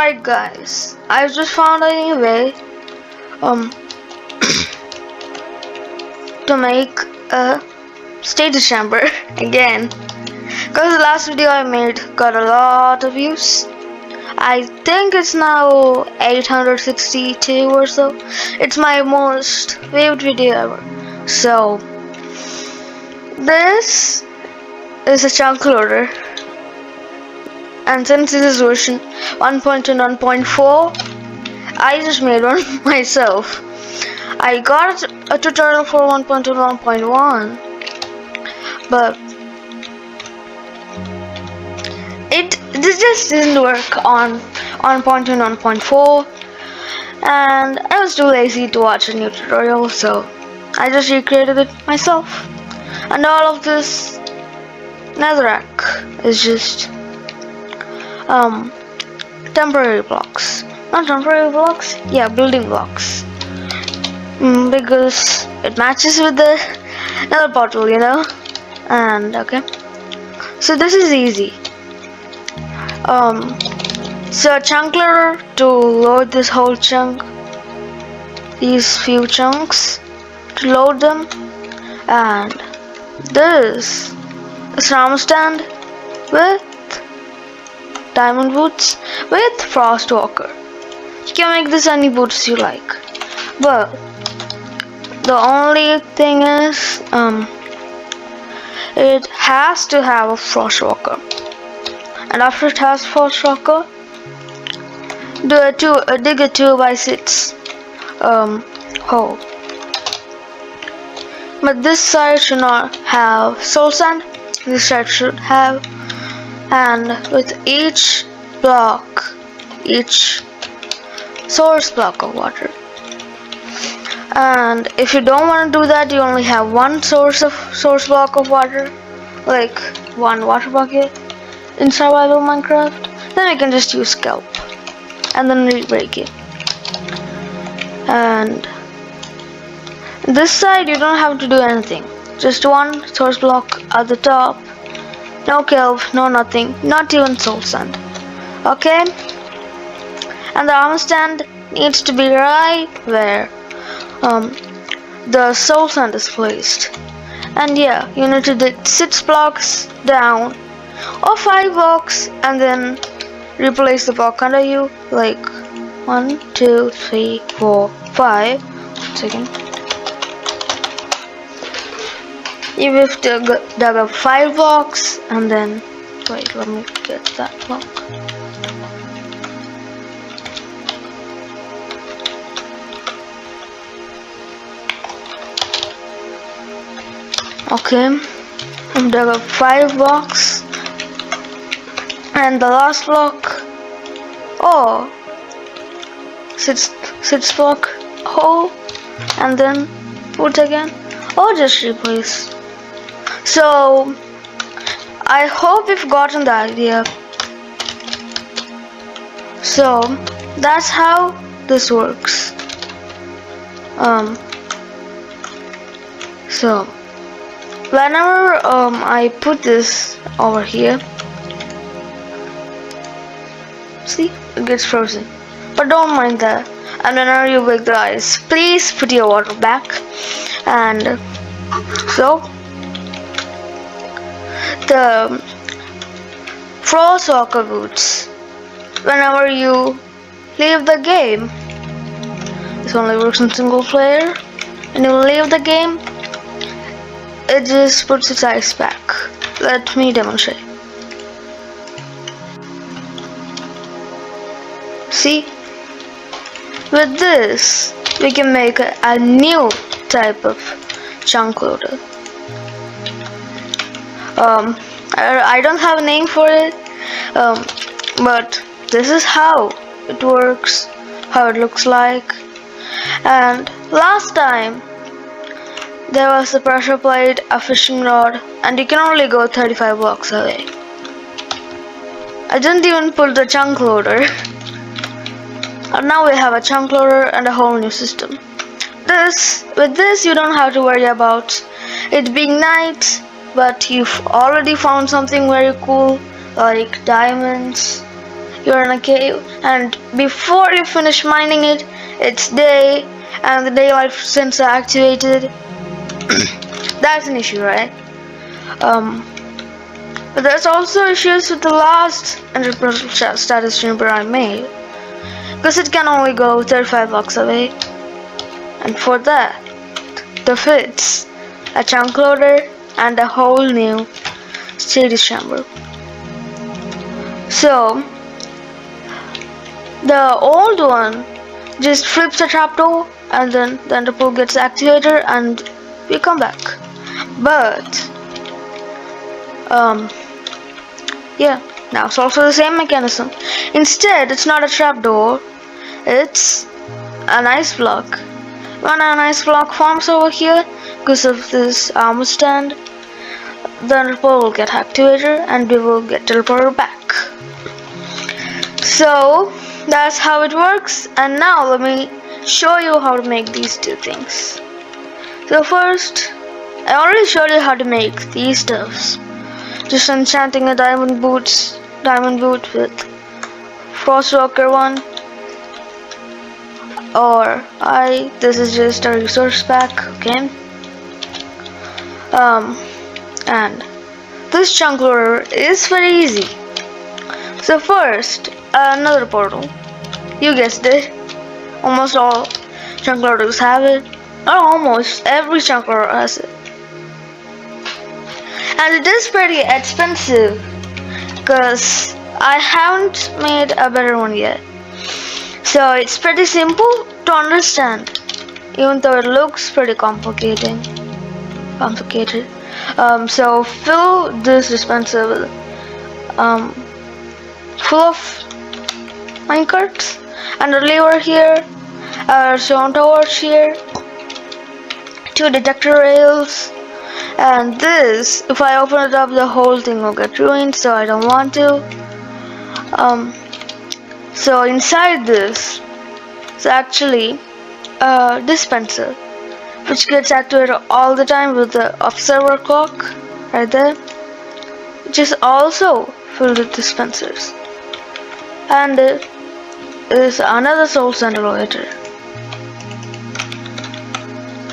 Alright guys, I just found a new way to make a status chamber again, because the last video I made got a lot of views. I think it's now 862 or so. It's my most viewed video ever. So this is a chunk loader, and since this is version 1.2 and 1.4, I just made one myself. I got a tutorial for 1.2 and 1.1, but this just didn't work on 1.2 and 1.4, and I was too lazy to watch a new tutorial, so I just recreated it myself. And all of this netherrack is just temporary blocks. Not temporary blocks, yeah, building blocks. Because it matches with the nether portal, you know. And okay, so this is easy. So a chunk loader to load this whole chunk, these few chunks, to load them, and this is an armor stand with diamond boots with frostwalker. You can make this any boots you like, but the only thing is it has to have a frostwalker, and after it has frostwalker, dig a 2x6 hole. But this side should not have soul sand, this side should have, and with each block, each source block of water. And if you don't want to do that, you only have one source block of water, like one water bucket in survival Minecraft, then you can just use kelp and then re-break it. And this side you don't have to do anything, just one source block at the top, no kelp, no nothing, not even soul sand. Okay, and the armor stand needs to be right where the soul sand is placed. And yeah, you need to dig 6 blocks down or 5 blocks and then replace the block under you, like 1, 2, 3, 4, 5. 1 second. You have to dug up 5 blocks and then wait, let me get that block. Okay, I've dug up 5 blocks, and the last block, oh, 6 block hole, and then put again, or just replace. So I hope you've gotten the idea. So that's how this works. So whenever I put this over here, see, it gets frozen, but don't mind that. And whenever you break the ice, please put your water back. And so the frostwalker boots, whenever you leave the game, this only works in single player, and you leave the game, it just puts its ice back. Let me demonstrate. See, with this we can make a new type of chunk loader. I don't have a name for it, but this is how it works, how it looks like. And last time there was a pressure plate, a fishing rod, and you can only go 35 blocks away. I didn't even put the chunk loader. And now we have a chunk loader and a whole new system. With this you don't have to worry about it being night, but you've already found something very cool like diamonds. you're in a cave, and before you finish mining it, it's day, and the daylight sensor activated. That's an issue, right? But there's also issues with the last status chamber I made, because it can only go 35 blocks away, and for that, the fits a chunk loader and a whole new STASIS chamber. So the old one just flips the trapdoor, and then the underpool gets activated, and we come back. But yeah, now it's also the same mechanism. Instead, it's not a trapdoor, it's an ice block. When an ice block forms over here, because of this armor stand, the underpool will get activated and we will get teleported back. So that's how it works, and now let me show you how to make these two things. So first, I already showed you how to make these stuffs. Just enchanting a diamond boot with Frostwalker one, or this is just a resource pack, okay? And this chunk loader is very easy. So first, another portal. You guessed it. Almost all chunk loaders have it. Not almost, every chunk loader has it. And it is pretty expensive, because I haven't made a better one yet. So it's pretty simple to understand, even though it looks pretty complicated. So fill this dispenser with full of minecarts, and a lever here, a stone torch here, 2 detector rails, and this, if I open it up, the whole thing will get ruined, so I don't want to. So inside this is actually a dispenser, which gets activated all the time with the observer clock right there, which is also filled with dispensers. And there is another soul sand elevator,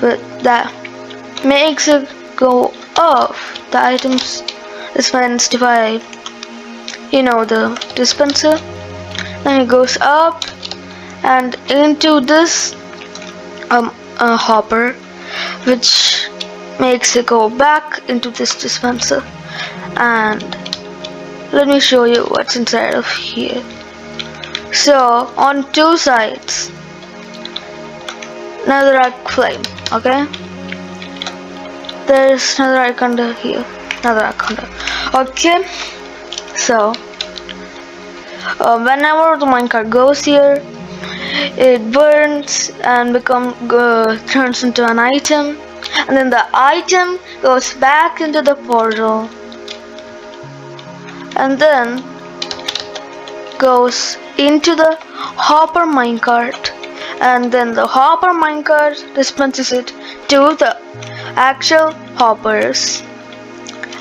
but that makes it go off the items dispensed by, the dispenser. Then it goes up and into this hopper, which makes it go back into this dispenser. And let me show you what's inside of here. So on 2 sides, netherrack flame, okay? There's netherrack under here, okay? So whenever the minecart goes here, it burns and turns into an item, and then the item goes back into the portal, and then goes into the hopper minecart, and then the hopper minecart dispenses it to the actual hoppers,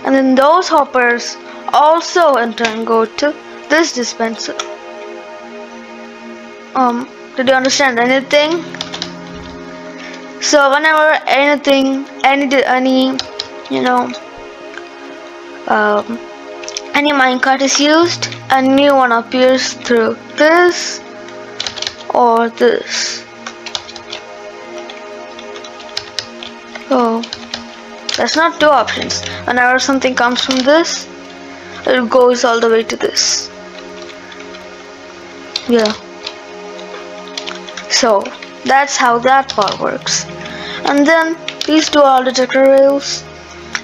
and then those hoppers also in turn go to this dispenser. Did you understand anything? So whenever any minecart is used, a new one appears through this or this. So there's not 2 options. Whenever something comes from this, it goes all the way to this. Yeah. So that's how that part works. And then these 2 are detector rails.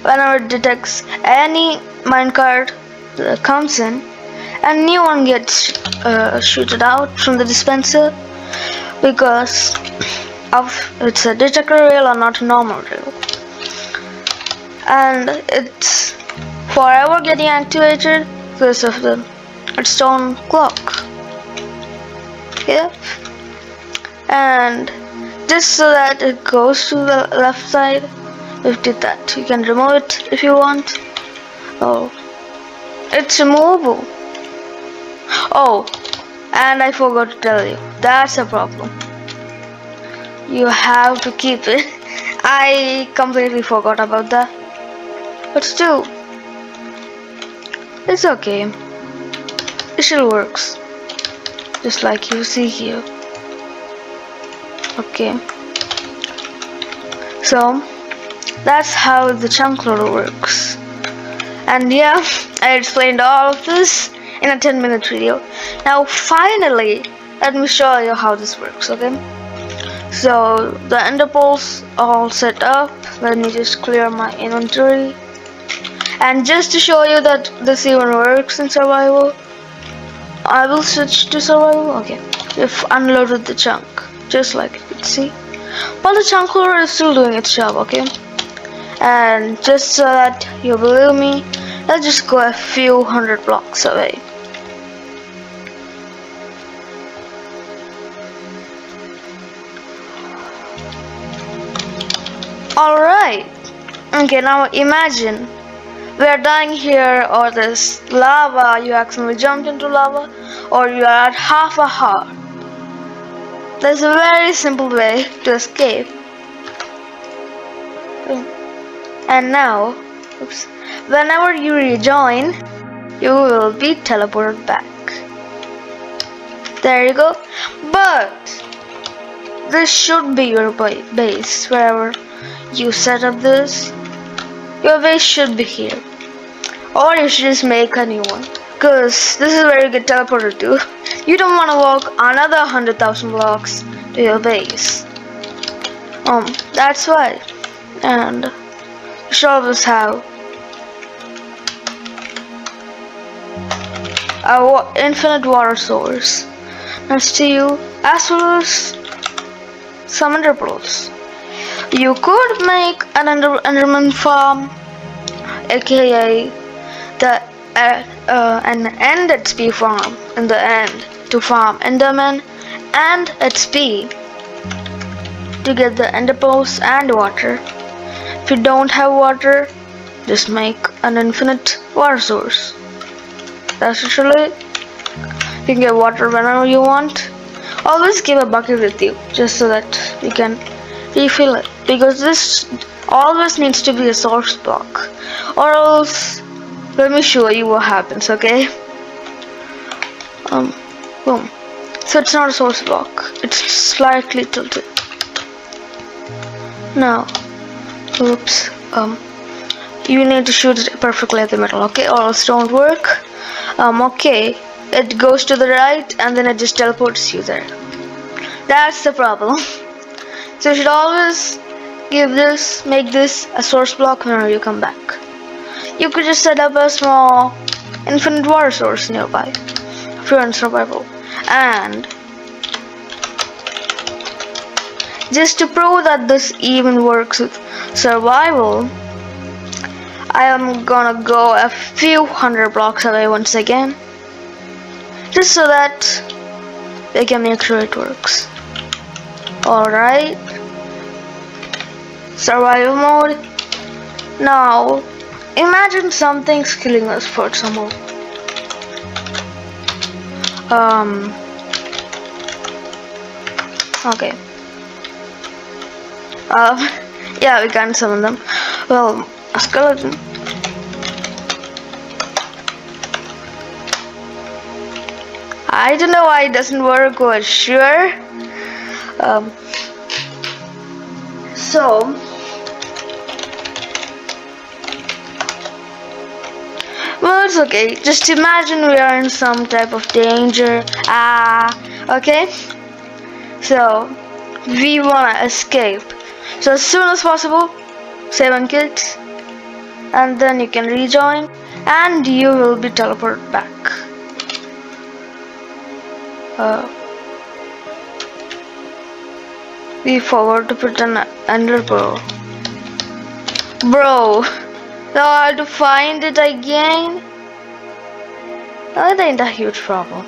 Whenever it detects any minecart that comes in, a new one gets shooted out from the dispenser, because it's a detector rail and not a normal rail, and it's forever getting activated because of the redstone clock. Yep. And just so that it goes to the left side, we did that. You can remove it if you want. Oh, it's removable. Oh, And I forgot to tell you, that's a problem. You have to keep it. I completely forgot about that. But still, it's okay. It still works. Just like you see here. Okay. So, that's how the chunk loader works. And yeah, I explained all of this in a 10-minute video. Now finally, let me show you how this works, okay? So the ender pearls all set up. Let me just clear my inventory. And just to show you that this even works in survival, I will switch to survival. Okay, we've unloaded the chunk, just like you can see. But the chunk loader is still doing its job, okay? And just so that you believe me, let's just go a few hundred blocks away. Alright, okay, now imagine we are dying here, or there's lava, you accidentally jumped into lava, or you are at half a heart. There's a very simple way to escape. And now, oops, whenever you rejoin, you will be teleported back. There you go. But this should be your base. Wherever you set up this, your base should be here. Or you should just make a new one, because this is where you get teleported to. You don't want to walk another 100,000 blocks to your base. That's why. And you should always have a infinite water source next to you, as well as some ender pearls. You could make an enderman farm, aka an end XP farm in the end, to farm enderman and XP to get the ender pearls and water. If you don't have water, just make an infinite water source. That's literally it. You can get water whenever you want. Always keep a bucket with you, just so that you can refill it, because this always needs to be a source block, or else let me show you what happens, okay? Boom. So it's not a source block, it's slightly tilted. Now, oops, you need to shoot it perfectly at the middle, okay, or else it won't work. Okay, it goes to the right and then it just teleports you there. That's the problem. So you should always make this a source block whenever you come back. You could just set up a small infinite water source nearby if you're in survival. And just to prove that this even works with survival, I am gonna go a few hundred blocks away once again, just so that they can make sure it works. Alright, survival mode. Now imagine something's killing us, for example. Okay. Yeah, we can't summon them. Well, a skeleton. I don't know why it doesn't work, but sure. Well, it's okay. Just imagine we are in some type of danger. Okay. So we wanna escape. So as soon as possible, save and quit, and then you can rejoin, and you will be teleported back. We forgot to put an ender pearl. Bro, now I have to find it again. That ain't a huge problem.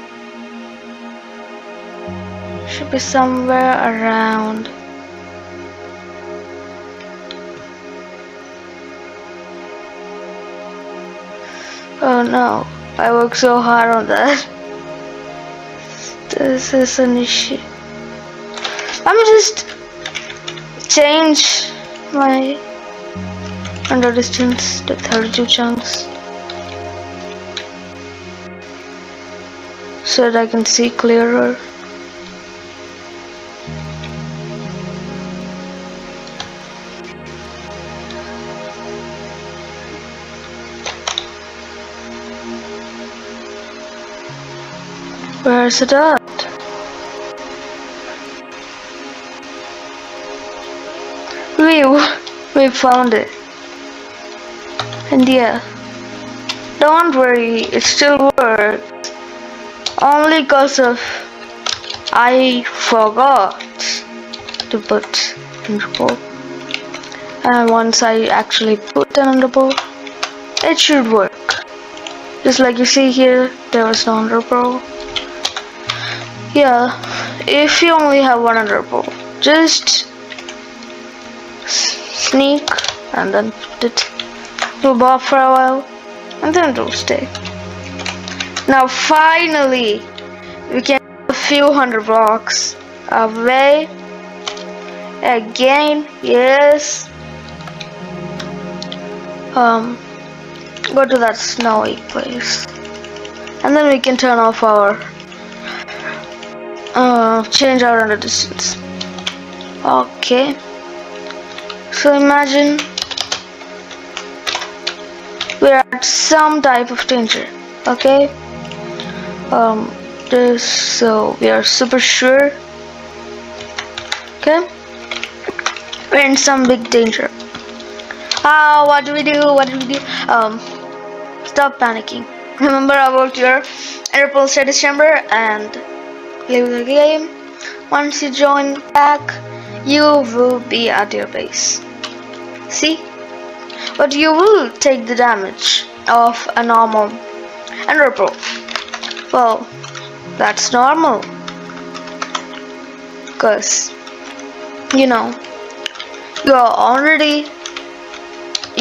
Should be somewhere around. Oh no, I worked so hard on that. This is an issue. Let me just change my render distance to 32 chunks so that I can see clearer. Where's it at? We found it. And yeah, don't worry, it still works. Only cause of I forgot to put underpole. And once I actually put an underpole, it should work. Just like you see here, there was no underpole. Yeah, if you only have one underpole, just sneak and then put it to above for a while and then it'll stay. Now finally we can a few hundred blocks away again. Yes, go to that snowy place and then we can turn off our change our render distance. Okay, so imagine we're at some type of danger. Okay, so we are super sure. Okay, we're in some big danger. What do we do? Stop panicking. Remember about your underpole status chamber and leave the game. Once you join back, you will be at your base. See? But you will take the damage of a normal underpole. Well, that's normal. Because, you know, you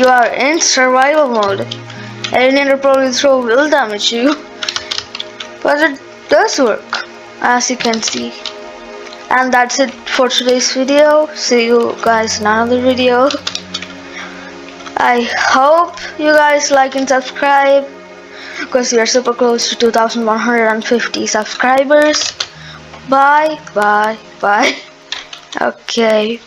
are in survival mode. Any underpole you throw will damage you. But it does work, as you can see. And that's it for today's video. See you guys in another video. I hope you guys like and subscribe, because we are super close to 2,150 subscribers. Bye. Okay.